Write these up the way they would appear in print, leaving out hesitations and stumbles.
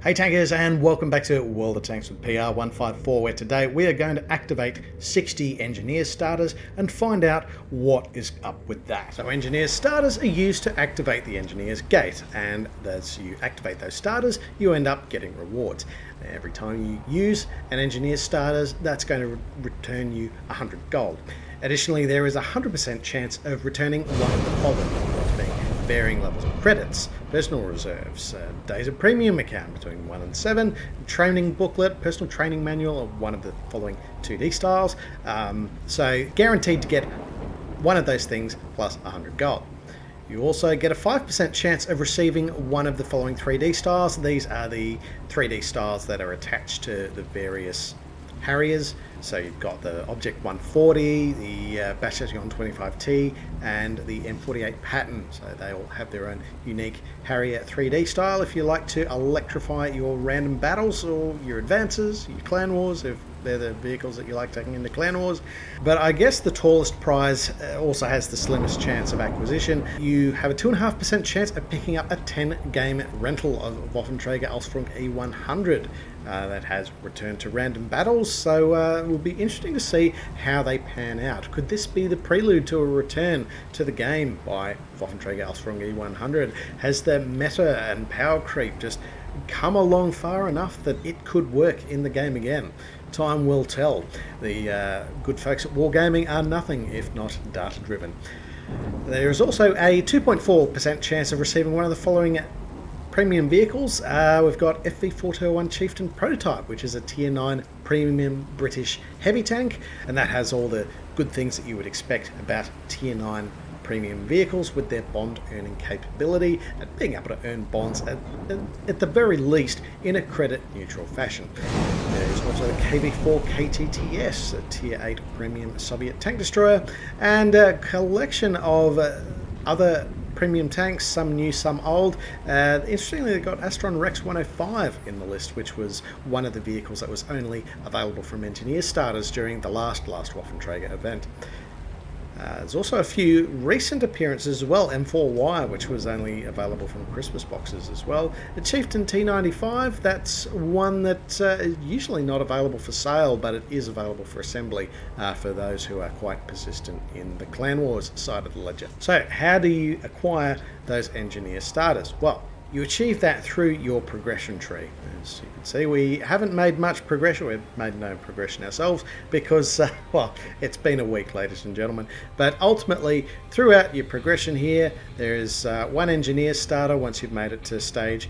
Hey tankers, and welcome back to World of Tanks with pr154, where today we are going to activate 60 engineer starters and find out what is up with that. So engineer starters are used to activate the engineer's gate, and as you activate those starters you end up getting rewards. Every time you use an engineer starters, that's going to return you 100 gold. Additionally, there is a 100% chance of returning one of the following, being varying levels of credits, personal reserves, days of premium account between 1 and 7, training booklet, personal training manual of one of the following 2D styles. So guaranteed to get one of those things plus 100 gold. You also get a 5% chance of receiving one of the following 3D styles. These are the 3D styles that are attached to the various Harriers. So you've got the Object 140, the Battalion 25T, and the M48 Patton. So they all have their own unique Harrier 3D style if you like to electrify your random battles or your advances, your clan wars, if they're the vehicles that you like taking into clan wars. But I guess the tallest prize also has the slimmest chance of acquisition. You have a 2.5% chance of picking up a 10-game rental of Waffenträger Ausführung E100 that has returned to random battles. So it will be interesting to see how they pan out. Could this be the prelude to a return to the game by Waffenträger Ausführung E100? Has the meta and power creep just come along far enough that it could work in the game again? Time will tell. The good folks at WarGaming are nothing if not data driven. There is also a 2.4% chance of receiving one of the following premium vehicles. We've got FV4201 Chieftain Prototype, which is a tier 9 premium British heavy tank, and that has all the good things that you would expect about tier 9 premium vehicles, with their bond earning capability and being able to earn bonds at the very least in a credit neutral fashion. There's also the KV4 KTTS, a tier 8 premium Soviet tank destroyer, and a collection of other premium tanks, some new, some old. Interestingly, they've got Astron Rex 105 in the list, which was one of the vehicles that was only available from engineer starters during the last Waffenträger event. There's also a few recent appearances as well. M4Y, which was only available from Christmas boxes as well. The Chieftain T95, that's one that is usually not available for sale, but it is available for assembly for those who are quite persistent in the Clan Wars side of the ledger. So how do you acquire those engineer starters? Well, you achieve that through your progression tree. As you can see, we haven't made much progression. We've made no progression ourselves because, well, it's been a week, ladies and gentlemen. But ultimately, throughout your progression here, there is one engineer starter once you've made it to stage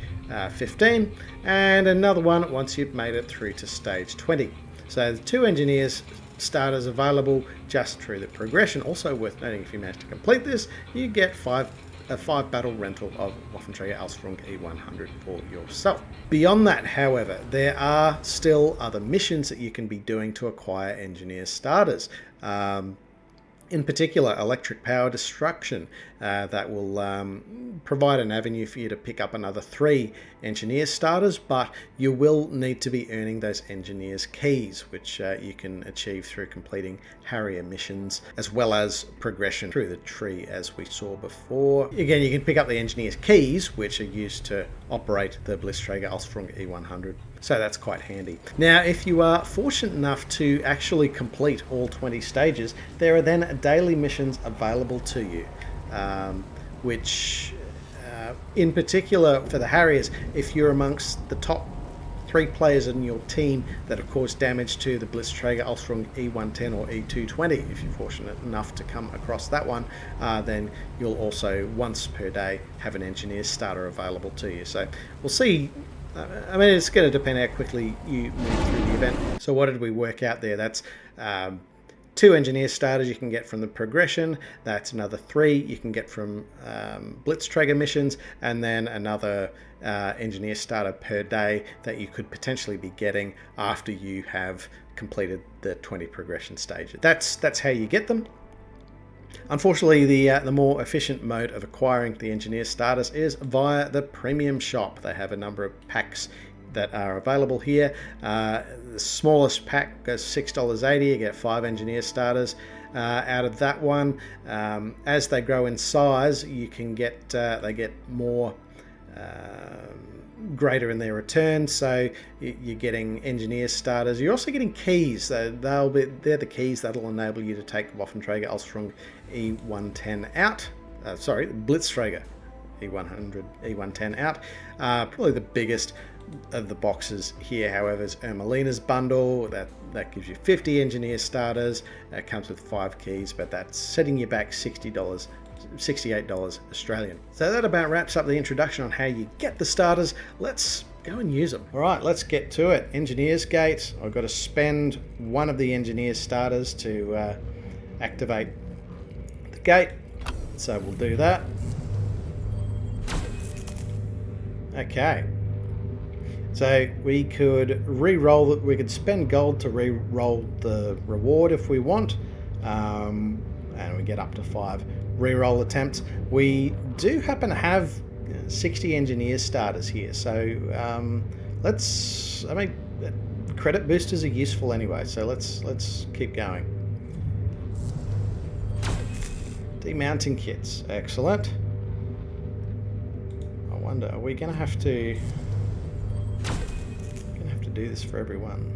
15, and another one once you've made it through to stage 20. So the 2 engineers starters available just through the progression. Also worth noting, if you manage to complete this, you get a 5 battle rental of Waffenträger Ausführung E100 for yourself. Beyond that, however, there are still other missions that you can be doing to acquire engineer starters. In particular, electric power destruction, that will provide an avenue for you to pick up another 3 engineer starters, but you will need to be earning those engineers keys, which you can achieve through completing Harrier missions, as well as progression through the tree as we saw before. Again, you can pick up the engineers keys, which are used to operate the Blitzträger Ausführung E100. So that's quite handy. Now, if you are fortunate enough to actually complete all 20 stages, there are then daily missions available to you, which in particular for the Harriers, if you're amongst the top 3 players in your team that have caused damage to the Blitzträger Ausführung E110 or E220, if you're fortunate enough to come across that one, then you'll also once per day have an engineer starter available to you. So we'll see. I mean, it's going to depend how quickly you move through the event. So what did we work out there? That's 2 engineer starters you can get from the progression. That's another 3 you can get from Blitzträger missions, and then another engineer starter per day that you could potentially be getting after you have completed the 20 progression stages. That's how you get them. Unfortunately, the more efficient mode of acquiring the engineer starters is via the premium shop. They have a number of packs that are available here. The smallest pack goes $6.80. You get 5 engineer starters out of that one. As they grow in size, you can get they get more greater in their return, so you're getting engineer starters. You're also getting keys. They're the keys that'll enable you to take Waffenträger Ausführung E110 out. Blitzträger E100, E110 out. Probably the biggest of the boxes here, however, is Ermelina's bundle. That gives you 50 engineer starters. It comes with 5 keys, but that's setting you back $60. $68 Australian. So that about wraps up the introduction on how you get the starters. Let's go and use them. All right, let's get to it. Engineer's Gate. I've got to spend one of the engineer starters to activate the gate. So we'll do that. Okay. So we could re-roll it. We could spend gold to re-roll the reward if we want. And we get up to 5 re-roll attempts. We do happen to have 60 engineer starters here, so credit boosters are useful anyway, so let's keep going. Demounting kits, excellent. I wonder, are we gonna have to do this for everyone?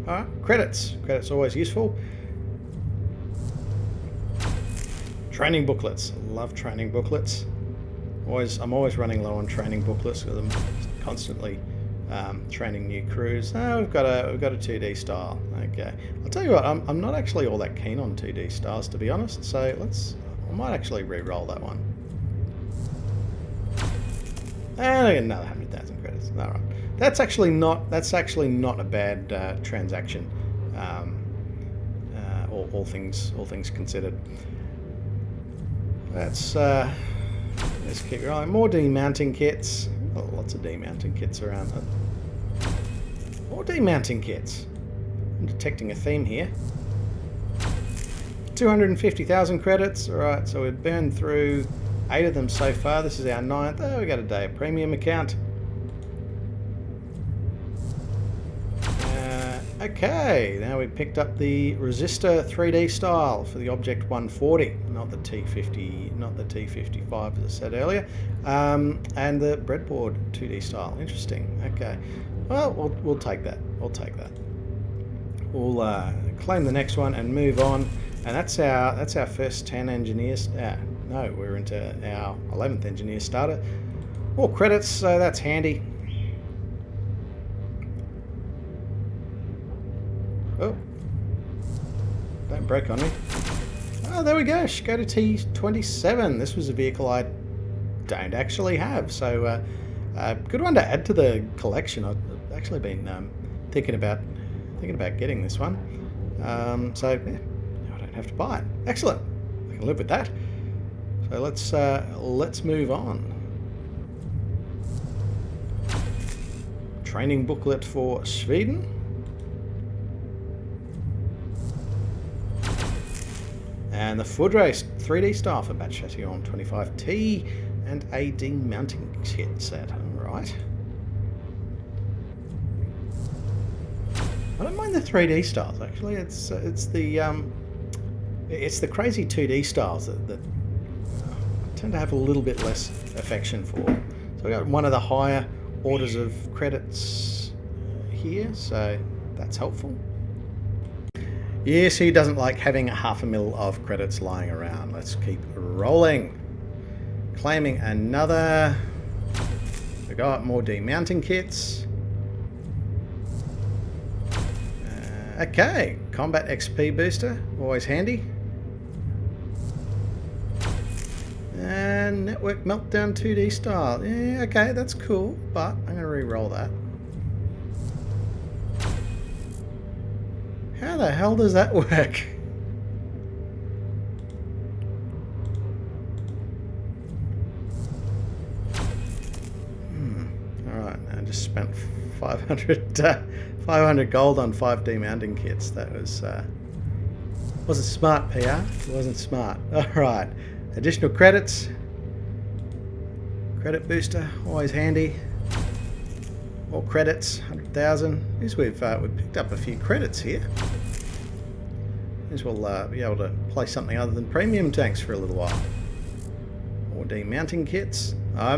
Yeah. All right, credits always useful. Training booklets. Love training booklets. I'm always running low on training booklets because I'm constantly training new crews. Oh, we've got a 2D style. Okay. I'll tell you what, I'm not actually all that keen on 2D styles, to be honest. So I might actually re-roll that one. And I get another 100,000 credits. All right. That's actually not a bad transaction. All things considered. Let's keep going. More demounting kits. Oh, lots of demounting kits around. More demounting kits. I'm detecting a theme here. 250,000 credits. Alright, so we've burned through 8 of them so far. This is our 9th. Oh, we got a day of premium account. Okay, now we picked up the resistor 3D style for the Object 140, not the T50, not the T55 as I said earlier, and the breadboard 2D style. Interesting. Okay, well we'll take that. We'll take that. We'll claim the next one and move on, and that's our first 10 engineers. No, we're into our 11th engineer starter. More credits, so that's handy. Oh, don't break on me. Oh, there we go. Go to T27. This was a vehicle I don't actually have, so good one to add to the collection. I've actually been thinking about getting this one. So yeah, I don't have to buy it. Excellent. I can live with that. So let's move on. Training booklet for Sweden. And the Foot Race 3D style for Batch Chassion 25T and a demounting kit set. Alright. I don't mind the 3D styles actually. It's the crazy 2D styles that I tend to have a little bit less affection for. So we got one of the higher orders of credits here, so that's helpful. Yes, who doesn't like having 500,000 of credits lying around? Let's keep rolling. Claiming another. We got more demounting kits. Okay, combat XP booster, always handy. And network meltdown 2D style. Yeah, okay, that's cool, but I'm going to re-roll that. How the hell does that work? Alright, I just spent 500 gold on 5 demounting kits. That was wasn't smart, PR. It wasn't smart. Alright, additional credits. Credit booster, always handy. More credits, 100,000. We've picked up a few credits here. We'll be able to play something other than premium tanks for a little while. More demounting kits. I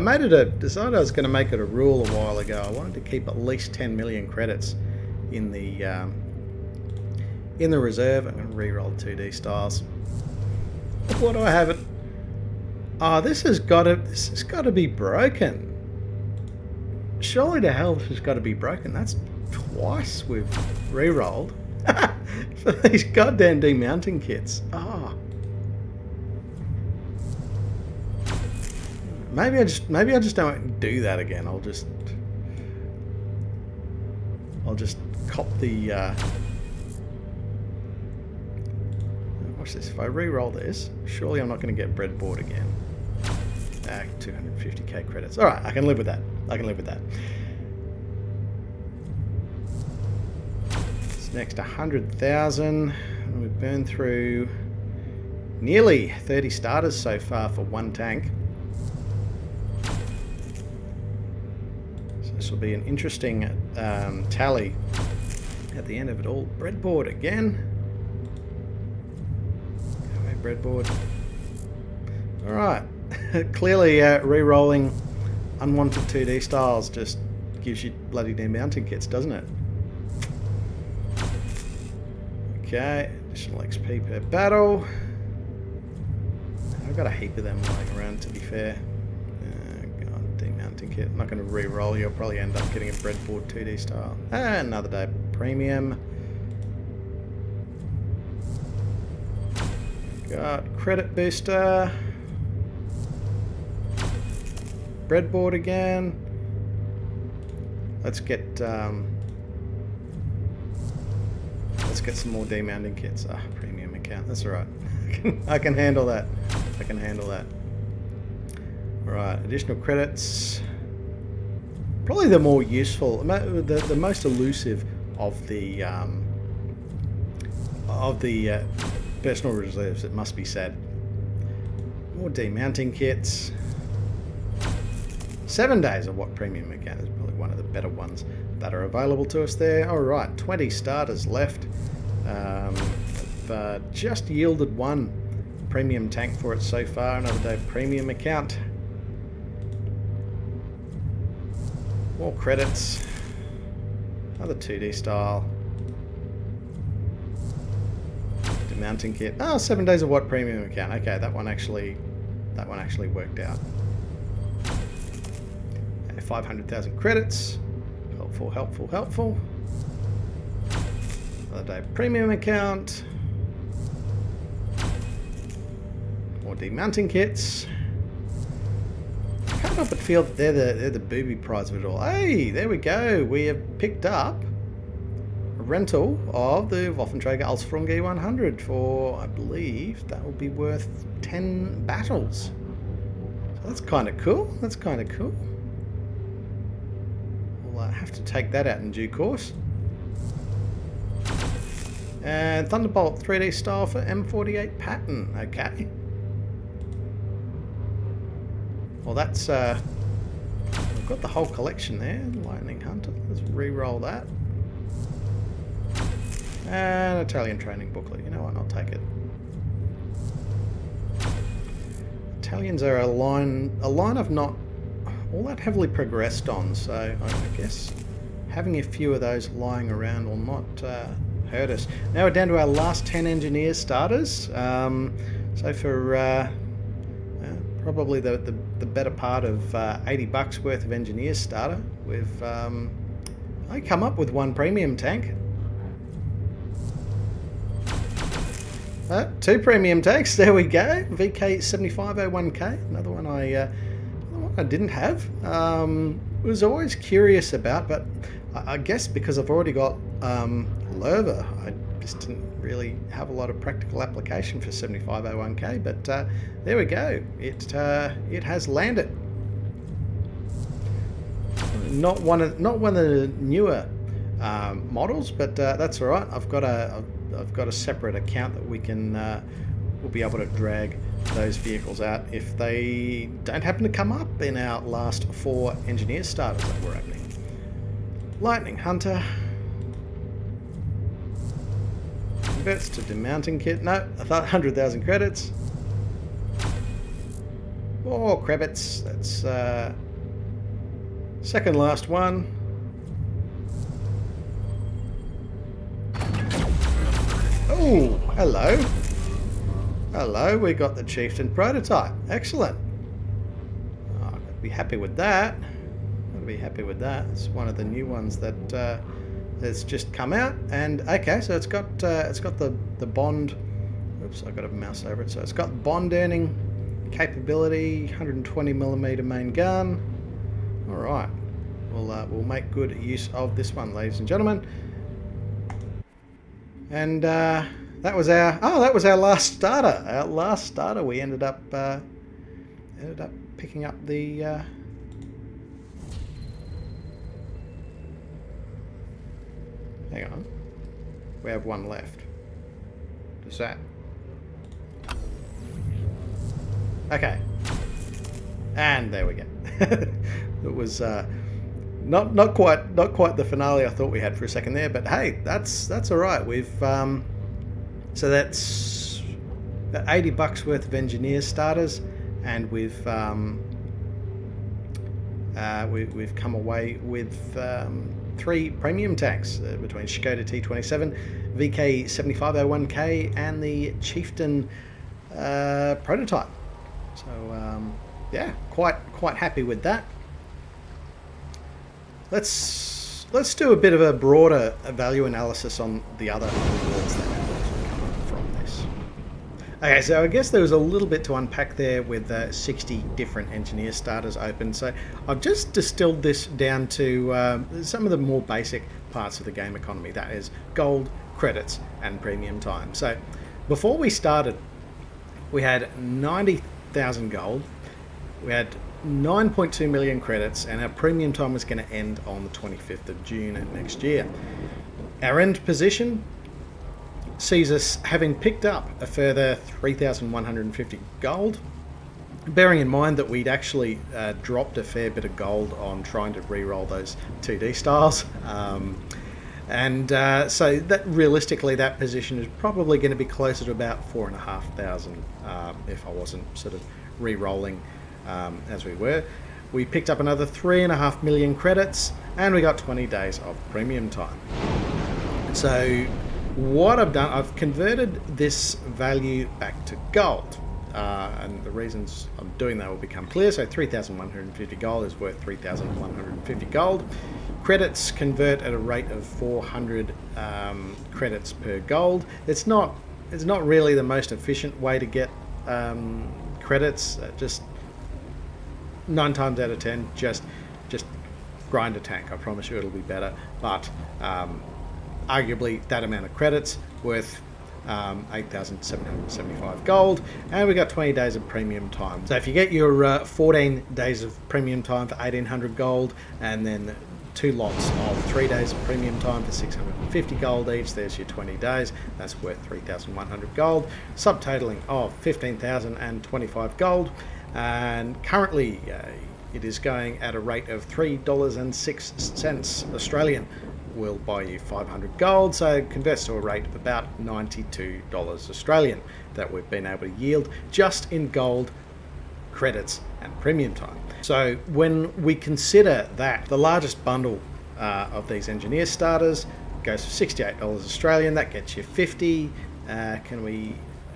decided I was going to make it a rule a while ago. I wanted to keep at least 10 million credits in the reserve. I'm going to re-roll 2D styles. What do I have it? Oh, this has got to be broken. Surely to hell this has got to be broken. That's twice we've re-rolled for these goddamn demounting kits. Oh. Maybe I just don't do that again. I'll just cop the watch this. If I re-roll this, surely I'm not going to get breadboard again. 250k credits. All right, I can live with that. I can live with that. It's next 100,000, and we've burned through nearly 30 starters so far for one tank. So this will be an interesting tally at the end of it all. Breadboard again. Go away, breadboard. All right. Clearly, re-rolling unwanted 2D styles just gives you bloody demounting kits, doesn't it? Okay, additional XP per battle. I've got a heap of them lying around, to be fair. God, demounting kit. I'm not going to re-roll. You'll probably end up getting a breadboard 2D style. Another day premium. Got credit booster. Breadboard again. Let's get some more demounting kits. Premium account. That's all right. I can handle that. I can handle that. All right. Additional credits. Probably the more useful, the most elusive of the personal reserves. It must be said. More demounting kits. 7 days of what premium account is probably one of the better ones that are available to us there. All right, 20 starters left. Just yielded one premium tank for it so far. Another day premium account. More credits. Another 2D style. Demounting kit. 7 days of what premium account? Okay, that one actually worked out. 500,000 credits. Helpful, helpful, helpful. Another day premium account. More demounting kits. I can't help but feel that they're the booby prize of it all. Hey, there we go. We have picked up a rental of the Waffenträger Alsprung G100 for, I believe, that will be worth 10 battles. So that's kind of cool. That's kind of cool. Have to take that out in due course. And Thunderbolt 3D style for M48 pattern. Okay. Well, that's we've got the whole collection there. Lightning Hunter. Let's re-roll that. And Italian training booklet. You know what? I'll take it. Italians are a line I've not all that heavily progressed on, so I guess having a few of those lying around will not hurt us. Now we're down to our last 10 engineer starters. So for probably the better part of $80 worth of engineer starter, we've I come up with one premium tank. 2 premium tanks. There we go. VK7501K. Another one I didn't have. Was always curious about, but I guess because I've already got Lerva, I just didn't really have a lot of practical application for 7501K. But there we go. It has landed. Not one of the newer models, but that's all right. I've got a separate account that we'll be able to drag those vehicles out if they don't happen to come up in our last 4 engineer starters that we're opening. Lightning Hunter. Converts to demounting kit. No, I thought 100,000 credits. 4 credits. That's second last one. Oh, hello. Hello, we got the Chieftain prototype. Excellent. Oh, I've got to be happy with that. Got to be happy with that. It's one of the new ones that has just come out. And okay, so it's got the bond. Oops, I got to mouse over it. So it's got bond earning capability, 120mm main gun. All right, we'll make good use of this one, ladies and gentlemen. And that was our last starter. Our last starter. We ended up picking up the. Hang on, we have one left. Does that? Okay, and there we go. It was not quite the finale I thought we had for a second there, but hey, that's all right. We've so that's about $80 worth of engineer starters, and we've come away with 3 premium tanks between Skoda T27, VK7501K, and the Chieftain prototype. So yeah, quite happy with that. Let's do a bit of a broader value analysis on the other rewards that come up from this. Okay, so I guess there was a little bit to unpack there with 60 different engineer starters open. So I've just distilled this down to some of the more basic parts of the game economy. That is gold, credits, and premium time. So before we started, we had 90,000 gold. We had 9.2 million credits, and our premium time was going to end on the 25th of June next year. Our end position sees us having picked up a further 3,150 gold, bearing in mind that we'd actually dropped a fair bit of gold on trying to re-roll those 2D styles. So that realistically, that position is probably going to be closer to about 4,500 if I wasn't sort of re-rolling as we were. We picked up another 3.5 million credits, and we got 20 days of premium time. So what I've done, I've converted this value back to gold, and the reasons I'm doing that will become clear. So 3,150 gold is worth 3,150 gold. Credits convert at a rate of 400 credits per gold. It's not really the most efficient way to get credits. Just 9 times out of 10, just grind a tank. I promise you it'll be better. But arguably that amount of credits worth 8,775 gold, and we got 20 days of premium time. So if you get your 14 days of premium time for 1,800 gold, and then 2 lots of 3 days of premium time for 650 gold each, there's your 20 days. That's worth 3,100 gold, subtotaling of 15,025 gold. And currently it is going at a rate of $3.06 Australian. Will buy you 500 gold, so it converts to a rate of about $92 Australian that we've been able to yield just in gold, credits, and premium time. So when we consider that the largest bundle of these engineer starters goes for $68 Australian, that gets you 50.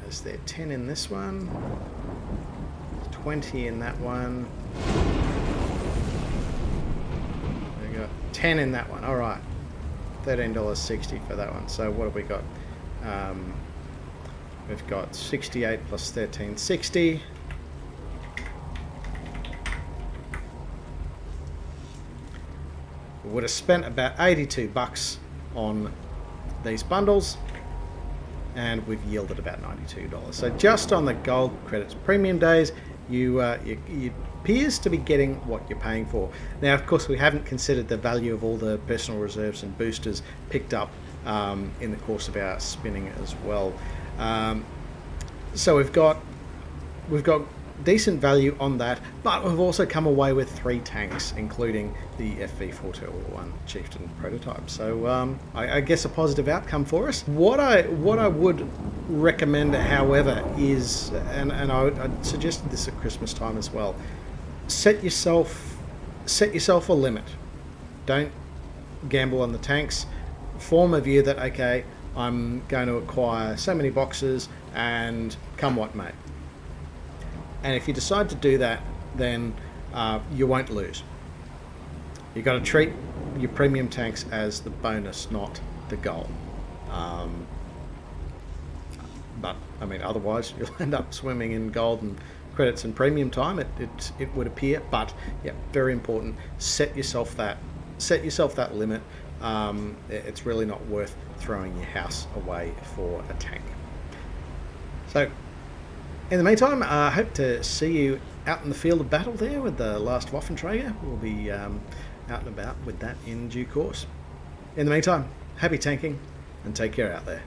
Is there 10 in this one? 20 in that one. We got 10 in that one. All right, $13.60 for that one. So what have we got? We've got 68 plus 13.60. We would have spent about $82 on these bundles, and we've yielded about $92. So just on the gold, credits, premium days, you appears to be getting what you're paying for. Now, of course, we haven't considered the value of all the personal reserves and boosters picked up in the course of our spinning as well. So we've got decent value on that, but we've also come away with 3 tanks, including the FV4201 Chieftain prototype. So I guess a positive outcome for us. What I would recommend, however, is, and I suggested this at Christmas time as well, set yourself a limit. Don't gamble on the tanks. Form a view that, okay, I'm going to acquire so many boxes and come what may. And if you decide to do that, then you won't lose. You've got to treat your premium tanks as the bonus, not the goal. But I mean, otherwise you'll end up swimming in gold and credits and premium time. It would appear, but yeah, very important. Set yourself that limit. It's really not worth throwing your house away for a tank. So, in the meantime, I hope to see you out in the field of battle there with the last Waffenträger. We'll be out and about with that in due course. In the meantime, happy tanking and take care out there.